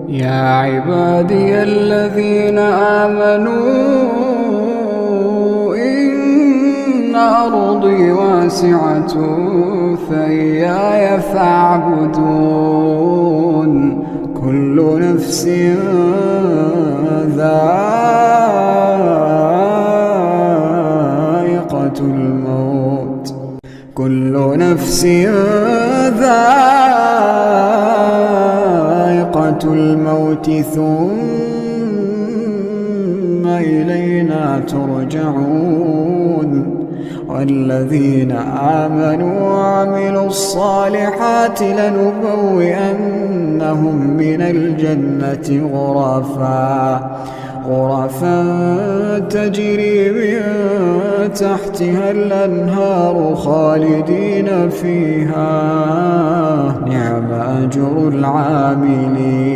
يا عبادي الذين آمنوا إن أرضي واسعة فإياي فاعبدون. كل نفس ذائقة الموت، كل نفس ذائقة الموت ثم إلينا ترجعون. والذين آمنوا وعملوا الصالحات لنبوئنهم من الجنة غرفا تجري من تحتها الأنهار خالدين فيها، نعم أجر العاملين.